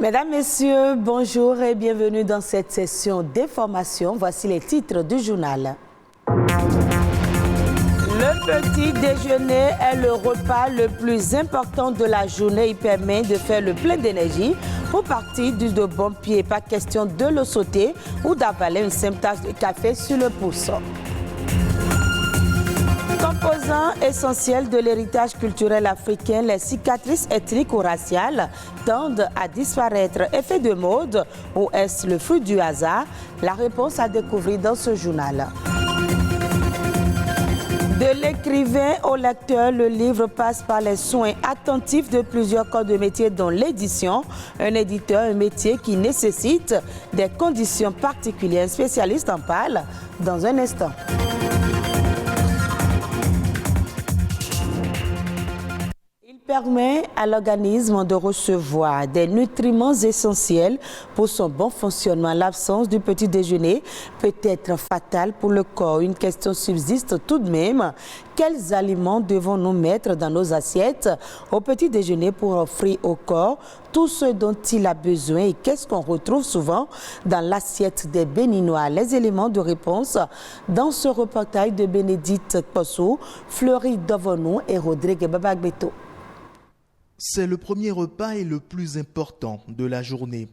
Mesdames, Messieurs, bonjour et bienvenue dans cette session d'information. Voici les titres du journal. Le petit déjeuner est le repas le plus important de la journée. Il permet de faire le plein d'énergie pour partir de bon pied. Pas question de le sauter ou d'avaler une simple tasse de café sur le pouce. Composant essentiel de l'héritage culturel africain, les cicatrices ethniques ou raciales tendent à disparaître. Effet de mode ou est-ce le fruit du hasard? La réponse à découvrir dans ce journal. De l'écrivain au lecteur, le livre passe par les soins attentifs de plusieurs corps de métier dont l'édition. Un éditeur, un métier qui nécessite des conditions particulières. Un spécialiste en parle dans un instant. Permet à l'organisme de recevoir des nutriments essentiels pour son bon fonctionnement. L'absence du petit déjeuner peut être fatale pour le corps. Une question subsiste tout de même. Quels aliments devons-nous mettre dans nos assiettes au petit déjeuner pour offrir au corps tout ce dont il a besoin et qu'est-ce qu'on retrouve souvent dans l'assiette des Béninois? Les éléments de réponse dans ce reportage de Bénédicte Possou, Fleury Dovonou et Rodrigue Babagbeto. C'est le premier repas et le plus important de la journée.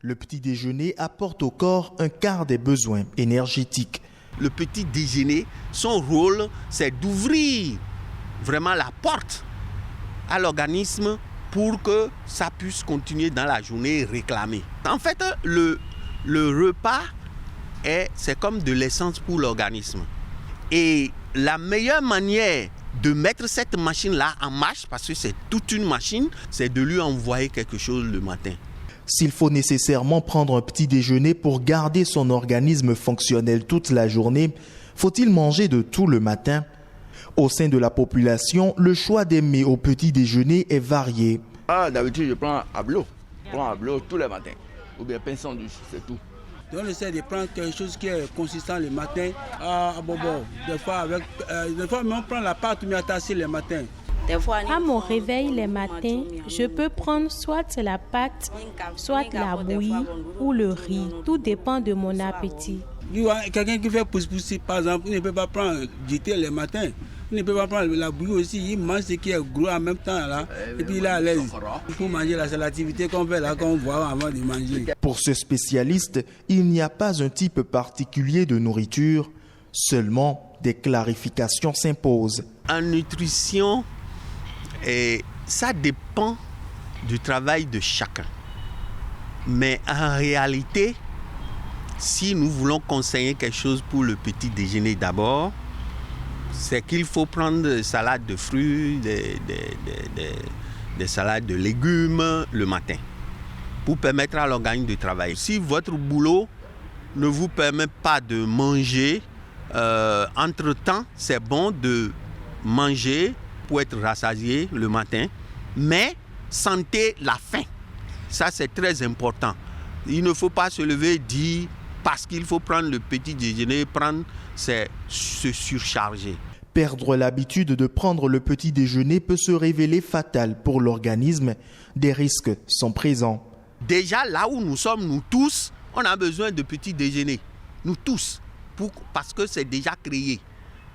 Le petit déjeuner apporte au corps un quart des besoins énergétiques. Le petit déjeuner, son rôle, c'est d'ouvrir vraiment la porte à l'organisme pour que ça puisse continuer dans la journée et réclamer. En fait, le repas, c'est comme de l'essence pour l'organisme. Et la meilleure manière de mettre cette machine-là en marche, parce que c'est toute une machine, c'est de lui envoyer quelque chose le matin. S'il faut nécessairement prendre un petit déjeuner pour garder son organisme fonctionnel toute la journée, faut-il manger de tout le matin? Au sein de la population, le choix des mets au petit déjeuner est varié. D'habitude, je prends ablo. Je prends ablo tous les matins. Ou bien pain sandwich, c'est tout. Donc, on essaie de prendre quelque chose qui est consistant le matin. Des fois, on prend la pâte mais attachée le matin. À mon réveil les matins, je peux prendre soit la pâte, soit la bouillie ou le riz. Tout dépend de mon appétit. Quelqu'un qui fait pousse-pousse, par exemple, il ne peut pas prendre du thé le matin. Il ne peut pas prendre la bouillie aussi. Il mange ce qui est gros en même temps. Là, et puis il est à l'aise. Il faut manger c'est l'activité qu'on fait là, qu'on voit avant de manger. Pour ce spécialiste, il n'y a pas un type particulier de nourriture. Seulement, des clarifications s'imposent. En nutrition, ça dépend du travail de chacun. Mais en réalité, si nous voulons conseiller quelque chose pour le petit déjeuner d'abord, c'est qu'il faut prendre des salades de fruits, des salades de légumes le matin pour permettre à l'organisme de travailler. Si votre boulot ne vous permet pas de manger, entre-temps, c'est bon de manger pour être rassasié le matin, mais sentez la faim. Ça, c'est très important. Il ne faut pas se lever et dire parce qu'il faut prendre le petit déjeuner, c'est se surcharger. Perdre l'habitude de prendre le petit déjeuner peut se révéler fatal pour l'organisme. Des risques sont présents. Déjà, là où nous sommes, nous tous, on a besoin de petit déjeuner. Nous tous, parce que c'est déjà créé.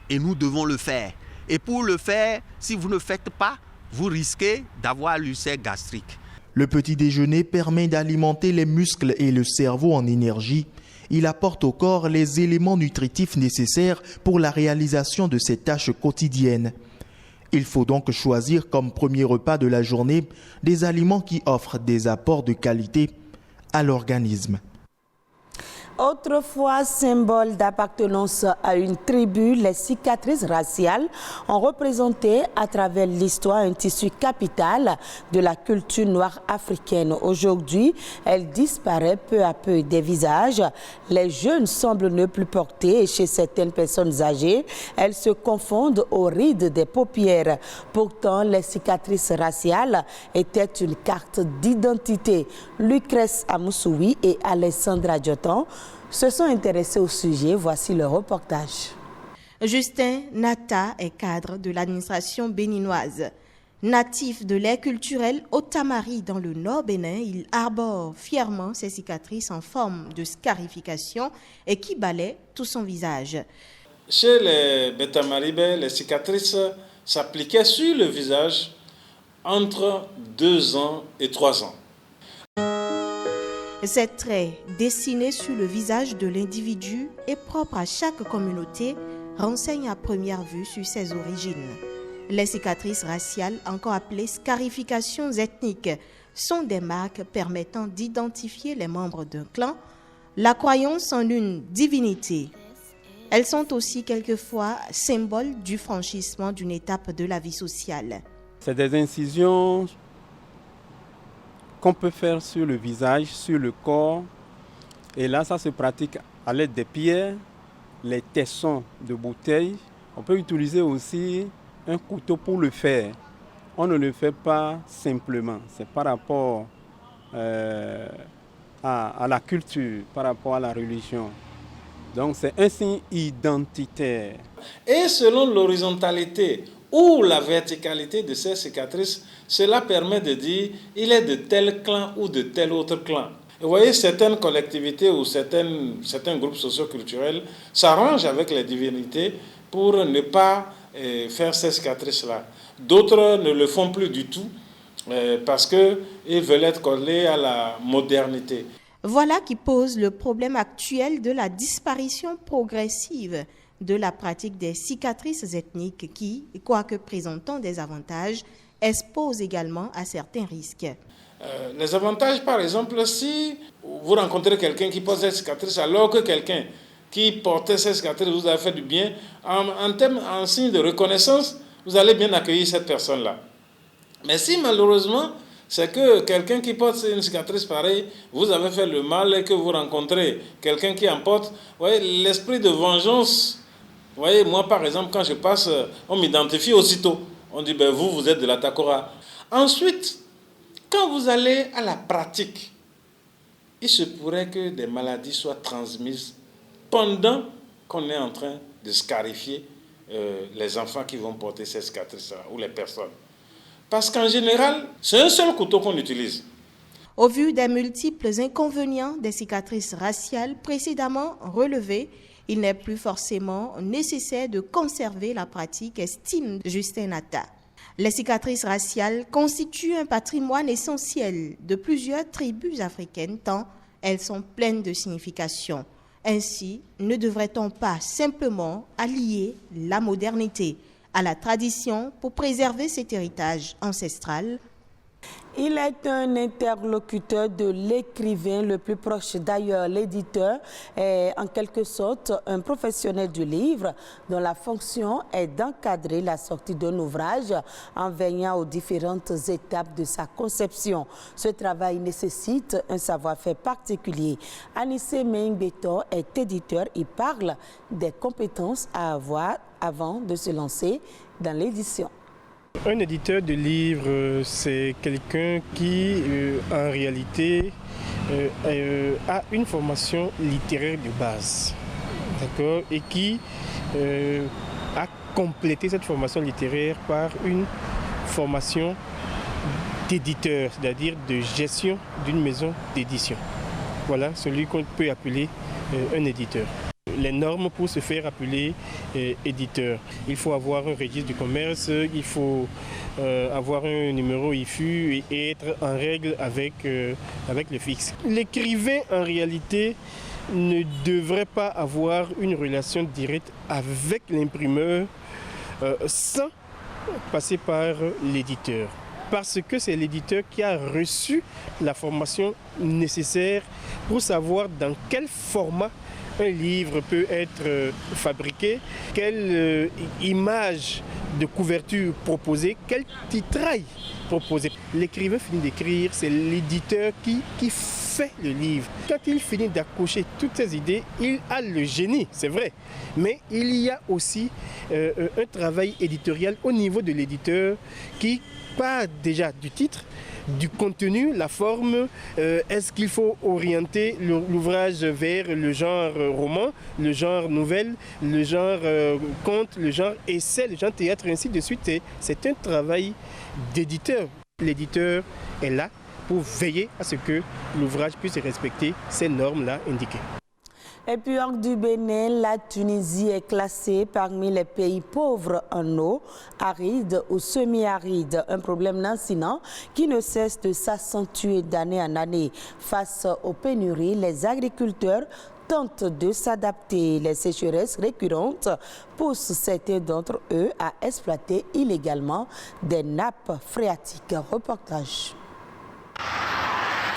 Et nous devons le faire. Et pour le faire, si vous ne faites pas, vous risquez d'avoir l'ulcère gastrique. Le petit déjeuner permet d'alimenter les muscles et le cerveau en énergie. Il apporte au corps les éléments nutritifs nécessaires pour la réalisation de ses tâches quotidiennes. Il faut donc choisir comme premier repas de la journée des aliments qui offrent des apports de qualité à l'organisme. Autrefois symbole d'appartenance à une tribu, les cicatrices raciales ont représenté à travers l'histoire un tissu capital de la culture noire africaine. Aujourd'hui, elle disparaît peu à peu des visages. Les jeunes semblent ne plus porter et chez certaines personnes âgées, elles se confondent aux rides des paupières. Pourtant, les cicatrices raciales étaient une carte d'identité. Lucrèce Amoussoui et Alessandra Dioton se sont intéressés au sujet. Voici le reportage. Justin Nata est cadre de l'administration béninoise. Natif de l'ère culturelle au Tamari dans le nord Bénin, il arbore fièrement ses cicatrices en forme de scarification et qui balaie tout son visage. Chez les Betamaribè, les cicatrices s'appliquaient sur le visage entre 2 ans et 3 ans. Ces traits dessinés sur le visage de l'individu et propres à chaque communauté renseignent à première vue sur ses origines. Les cicatrices raciales, encore appelées scarifications ethniques, sont des marques permettant d'identifier les membres d'un clan, la croyance en une divinité. Elles sont aussi quelquefois symboles du franchissement d'une étape de la vie sociale. C'est des incisions qu'on peut faire sur le visage, sur le corps. Et là, ça se pratique à l'aide des pierres, les tessons de bouteilles. On peut utiliser aussi un couteau pour le faire. On ne le fait pas simplement. C'est par rapport à la culture, par rapport à la religion. Donc c'est un signe identitaire. Et selon l'horizontalité ou la verticalité de ces cicatrices, cela permet de dire il est de tel clan ou de tel autre clan. Et vous voyez, certaines collectivités ou certains groupes socioculturels s'arrangent avec les divinités pour ne pas faire ces cicatrices-là. D'autres ne le font plus du tout parce qu'ils veulent être collés à la modernité. Voilà qui pose le problème actuel de la disparition progressive de la pratique des cicatrices ethniques qui, quoique présentant des avantages, exposent également à certains risques. Les avantages, par exemple, si vous rencontrez quelqu'un qui porte cette cicatrice alors que quelqu'un qui portait cette cicatrice vous a fait du bien, en signe de reconnaissance, vous allez bien accueillir cette personne-là. Mais si malheureusement, c'est que quelqu'un qui porte une cicatrice pareille, vous avez fait le mal et que vous rencontrez quelqu'un qui en porte, vous voyez, l'esprit de vengeance, vous voyez, moi par exemple, quand je passe, on m'identifie aussitôt. On dit, ben, vous êtes de la Takora. Ensuite, quand vous allez à la pratique, il se pourrait que des maladies soient transmises pendant qu'on est en train de scarifier les enfants qui vont porter ces cicatrices-là, ou les personnes. Parce qu'en général, c'est un seul couteau qu'on utilise. Au vu des multiples inconvénients des cicatrices raciales précédemment relevées, il n'est plus forcément nécessaire de conserver la pratique, estime Justin Nata. Les cicatrices raciales constituent un patrimoine essentiel de plusieurs tribus africaines, tant elles sont pleines de signification. Ainsi, ne devrait-on pas simplement allier la modernité à la tradition pour préserver cet héritage ancestral? Il est un interlocuteur de l'écrivain le plus proche. D'ailleurs, l'éditeur est en quelque sorte un professionnel du livre dont la fonction est d'encadrer la sortie d'un ouvrage en veillant aux différentes étapes de sa conception. Ce travail nécessite un savoir-faire particulier. Anissé Meingbeto est éditeur. Il parle des compétences à avoir avant de se lancer dans l'édition. Un éditeur de livres, c'est quelqu'un qui, en réalité, a une formation littéraire de base, d'accord, et qui a complété cette formation littéraire par une formation d'éditeur, c'est-à-dire de gestion d'une maison d'édition. Voilà celui qu'on peut appeler un éditeur. Les normes pour se faire appeler éditeur. Il faut avoir un registre du commerce, il faut avoir un numéro IFU et être en règle avec le fixe. L'écrivain, en réalité, ne devrait pas avoir une relation directe avec l'imprimeur sans passer par l'éditeur. Parce que c'est l'éditeur qui a reçu la formation nécessaire pour savoir dans quel format un livre peut être fabriqué, quelle image de couverture proposer, quel titrail proposer. L'écrivain finit d'écrire, c'est l'éditeur qui fait le livre. Quand il finit d'accoucher toutes ses idées, il a le génie, c'est vrai. Mais il y a aussi un travail éditorial au niveau de l'éditeur qui part déjà du titre, du contenu, la forme. Est-ce qu'il faut orienter l'ouvrage vers le genre roman, le genre nouvelle, le genre conte, le genre essai, le genre théâtre, ainsi de suite. C'est un travail d'éditeur. L'éditeur est là pour veiller à ce que l'ouvrage puisse respecter ces normes-là indiquées. Et puis hors du Bénin, la Tunisie est classée parmi les pays pauvres en eau, arides ou semi-arides. Un problème lancinant qui ne cesse de s'accentuer d'année en année. Face aux pénuries, les agriculteurs tentent de s'adapter. Les sécheresses récurrentes poussent certains d'entre eux à exploiter illégalement des nappes phréatiques. Reportage.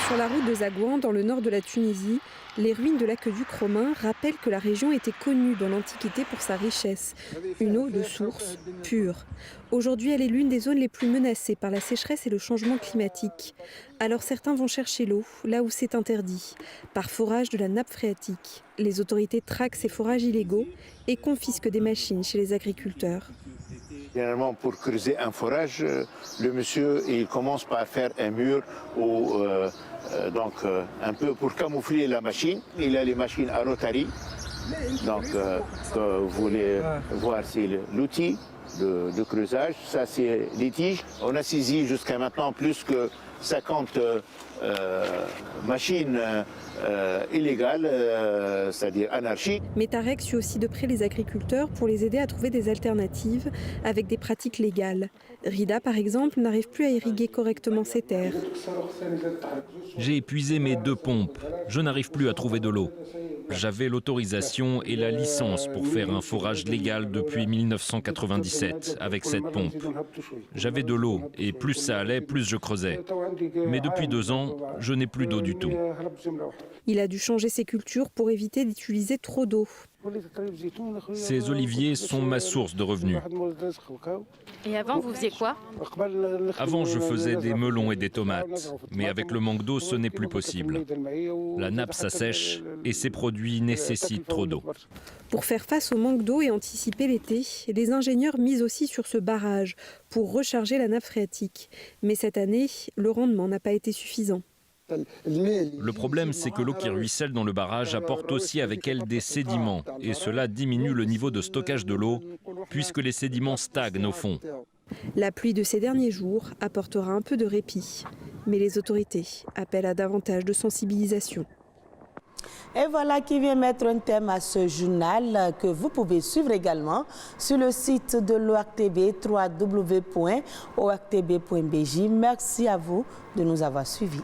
Sur la route de Zagouan, dans le nord de la Tunisie, les ruines de l'aqueduc romain rappellent que la région était connue dans l'Antiquité pour sa richesse, une eau de source pure. Aujourd'hui, elle est l'une des zones les plus menacées par la sécheresse et le changement climatique. Alors certains vont chercher l'eau là où c'est interdit, par forage de la nappe phréatique. Les autorités traquent ces forages illégaux et confisquent des machines chez les agriculteurs. Généralement, pour creuser un forage, le monsieur il commence par faire un mur ou un peu pour camoufler la machine. Il a les machines à rotary. Donc, que vous voulez voir, c'est l'outil de creusage. Ça, c'est les tiges. On a saisi jusqu'à maintenant plus que 50 machines illégales, c'est-à-dire anarchiques. Mais Tarek suit aussi de près les agriculteurs pour les aider à trouver des alternatives avec des pratiques légales. Rida, par exemple, n'arrive plus à irriguer correctement ses terres. J'ai épuisé mes 2 pompes. Je n'arrive plus à trouver de l'eau. J'avais l'autorisation et la licence pour faire un forage légal depuis 1997 avec cette pompe. J'avais de l'eau et plus ça allait, plus je creusais. Mais depuis 2 ans, je n'ai plus d'eau du tout. Il a dû changer ses cultures pour éviter d'utiliser trop d'eau. Ces oliviers sont ma source de revenus. Et avant, vous faisiez quoi? Avant, je faisais des melons et des tomates. Mais avec le manque d'eau, ce n'est plus possible. La nappe s'assèche et ces produits nécessitent trop d'eau. Pour faire face au manque d'eau et anticiper l'été, les ingénieurs misent aussi sur ce barrage pour recharger la nappe phréatique. Mais cette année, le rendement n'a pas été suffisant. Le problème, c'est que l'eau qui ruisselle dans le barrage apporte aussi avec elle des sédiments et cela diminue le niveau de stockage de l'eau puisque les sédiments stagnent au fond. La pluie de ces derniers jours apportera un peu de répit, mais les autorités appellent à davantage de sensibilisation. Et voilà qui vient mettre un thème à ce journal que vous pouvez suivre également sur le site de l'ORTB, www.ortb.bj. Merci à vous de nous avoir suivis.